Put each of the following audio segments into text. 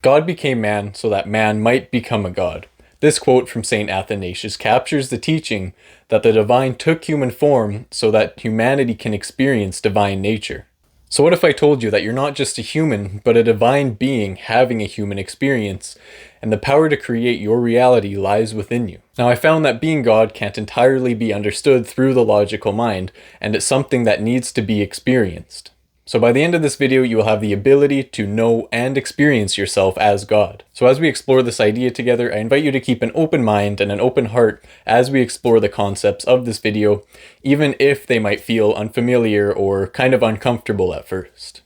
God became man so that man might become a god. This quote from St. Athanasius captures the teaching that the divine took human form so that humanity can experience divine nature. So what if I told you that you're not just a human, but a divine being having a human experience, and the power to create your reality lies within you? Now, I found that being God can't entirely be understood through the logical mind, and it's something that needs to be experienced. So by the end of this video, you will have the ability to know and experience yourself as God. So as we explore this idea together, I invite you to keep an open mind and an open heart as we explore the concepts of this video, even if they might feel unfamiliar or kind of uncomfortable at first.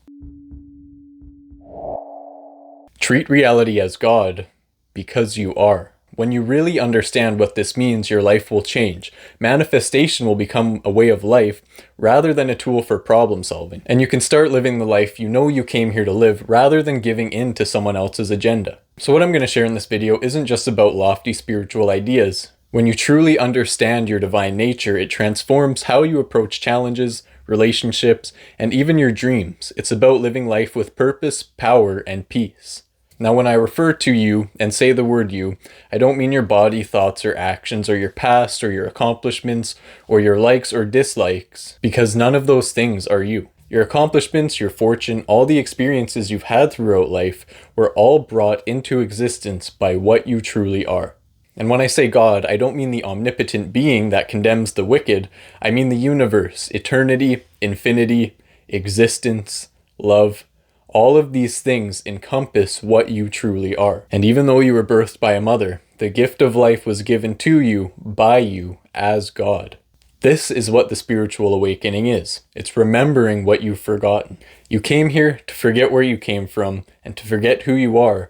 Treat reality as God because you are. When you really understand what this means, your life will change. Manifestation will become a way of life rather than a tool for problem solving. And you can start living the life you know you came here to live rather than giving in to someone else's agenda. So what I'm going to share in this video isn't just about lofty spiritual ideas. When you truly understand your divine nature, it transforms how you approach challenges, relationships, and even your dreams. It's about living life with purpose, power, and peace. Now, when I refer to you and say the word you, I don't mean your body, thoughts, or actions, or your past, or your accomplishments, or your likes or dislikes, because none of those things are you. Your accomplishments, your fortune, all the experiences you've had throughout life were all brought into existence by what you truly are. And when I say God, I don't mean the omnipotent being that condemns the wicked. I mean the universe, eternity, infinity, existence, love. All of these things encompass what you truly are. And even though you were birthed by a mother, the gift of life was given to you by you as God. This is what the spiritual awakening is. It's remembering what you've forgotten. You came here to forget where you came from and to forget who you are,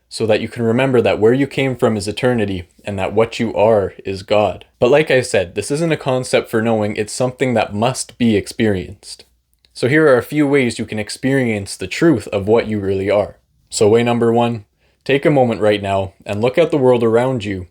so that you can remember that where you came from is eternity and that what you are is God. But like I said, this isn't a concept for knowing, it's something that must be experienced. So here are a few ways you can experience the truth of what you really are. So way number one, take a moment right now and look at the world around you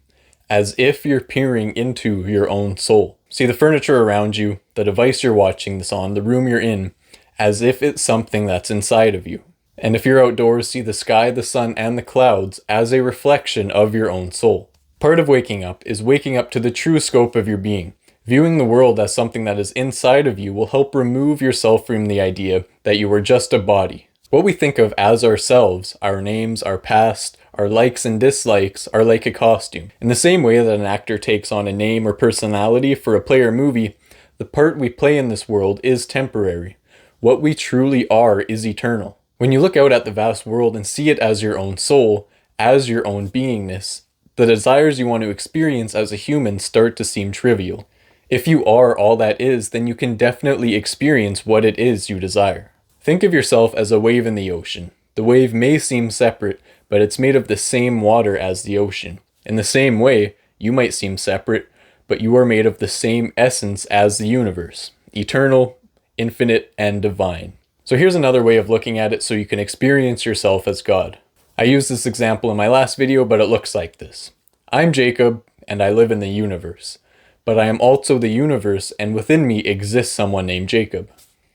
as if you're peering into your own soul. See the furniture around you, the device you're watching this on, the room you're in, as if it's something that's inside of you. And if you're outdoors, see the sky, the sun, and the clouds as a reflection of your own soul. Part of waking up is waking up to the true scope of your being. Viewing the world as something that is inside of you will help remove yourself from the idea that you are just a body. What we think of as ourselves, our names, our past, our likes and dislikes, are like a costume. In the same way that an actor takes on a name or personality for a play or movie, the part we play in this world is temporary. What we truly are is eternal. When you look out at the vast world and see it as your own soul, as your own beingness, the desires you want to experience as a human start to seem trivial. If you are all that is, then you can definitely experience what it is you desire. Think of yourself as a wave in the ocean. The wave may seem separate, but it's made of the same water as the ocean. In the same way, you might seem separate, but you are made of the same essence as the universe, eternal, infinite, and divine. So here's another way of looking at it so you can experience yourself as God. I used this example in my last video, but it looks like this. I'm Jacob, and I live in the universe. But I am also the universe, and within me exists someone named Jacob.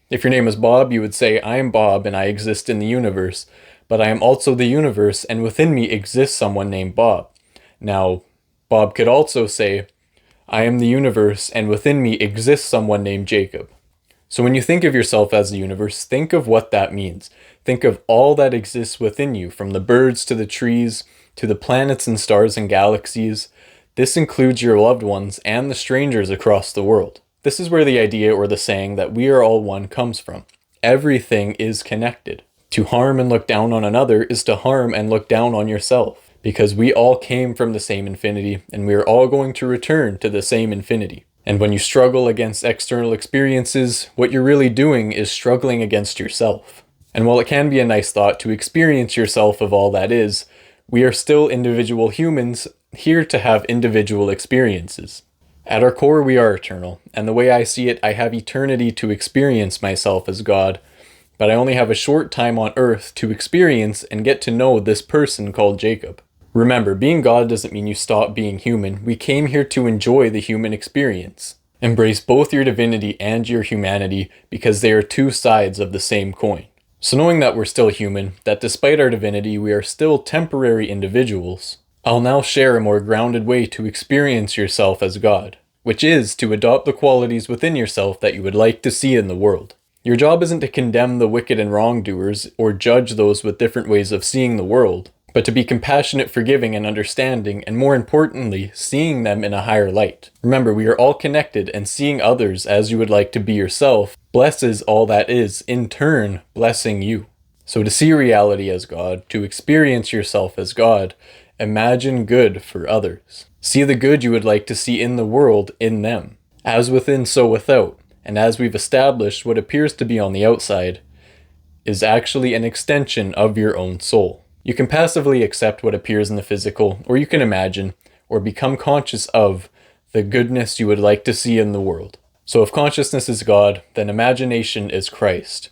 If your name is Bob, you would say, I am Bob and I exist in the universe, but I am also the universe, and within me exists someone named Bob. Now, Bob could also say, I am the universe, and within me exists someone named Jacob. So when you think of yourself as the universe, think of what that means. Think of all that exists within you, from the birds to the trees, to the planets and stars and galaxies. This includes your loved ones and the strangers across the world. This is where the idea or the saying that we are all one comes from. Everything is connected. To harm and look down on another is to harm and look down on yourself, because we all came from the same infinity and we are all going to return to the same infinity. And when you struggle against external experiences, what you're really doing is struggling against yourself. And while it can be a nice thought to experience yourself of all that is, we are still individual humans here to have individual experiences. At our core, we are eternal, and the way I see it, I have eternity to experience myself as God, but I only have a short time on earth to experience and get to know this person called Jacob. Remember, being God doesn't mean you stop being human. We came here to enjoy the human experience. Embrace both your divinity and your humanity because they are two sides of the same coin. So knowing that we're still human, that despite our divinity we are still temporary individuals, I'll now share a more grounded way to experience yourself as God, which is to adopt the qualities within yourself that you would like to see in the world. Your job isn't to condemn the wicked and wrongdoers or judge those with different ways of seeing the world, but to be compassionate, forgiving, and understanding, and more importantly, seeing them in a higher light. Remember, we are all connected, and seeing others as you would like to be yourself blesses all that is, in turn, blessing you. So to see reality as God, to experience yourself as God, imagine good for others. See the good you would like to see in the world in them. As within, so without. And as we've established, what appears to be on the outside is actually an extension of your own soul. You can passively accept what appears in the physical, or you can imagine, or become conscious of, the goodness you would like to see in the world. So if consciousness is God, then imagination is Christ.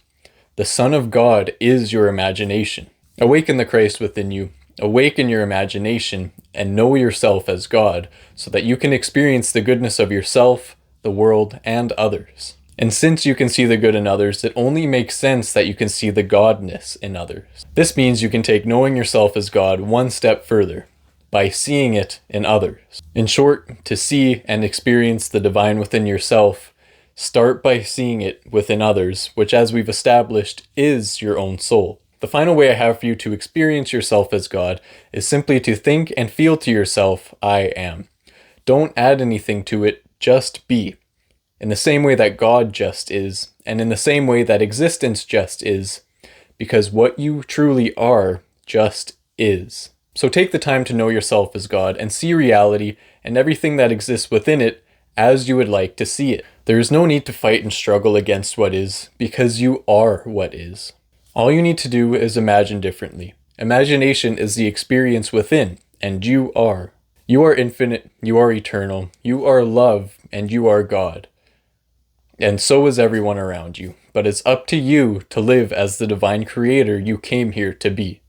The Son of God is your imagination. Awaken the Christ within you, awaken your imagination, and know yourself as God, so that you can experience the goodness of yourself, the world, and others. And since you can see the good in others, it only makes sense that you can see the godness in others. This means you can take knowing yourself as God one step further, by seeing it in others. In short, to see and experience the divine within yourself, start by seeing it within others, which, as we've established, is your own soul. The final way I have for you to experience yourself as God is simply to think and feel to yourself, I am. Don't add anything to it, just be. In the same way that God just is, and in the same way that existence just is, because what you truly are just is. So take the time to know yourself as God and see reality and everything that exists within it as you would like to see it. There is no need to fight and struggle against what is, because you are what is. All you need to do is imagine differently. Imagination is the experience within, and you are. You are infinite, you are eternal, you are love, and you are God. And so is everyone around you. But it's up to you to live as the divine creator you came here to be.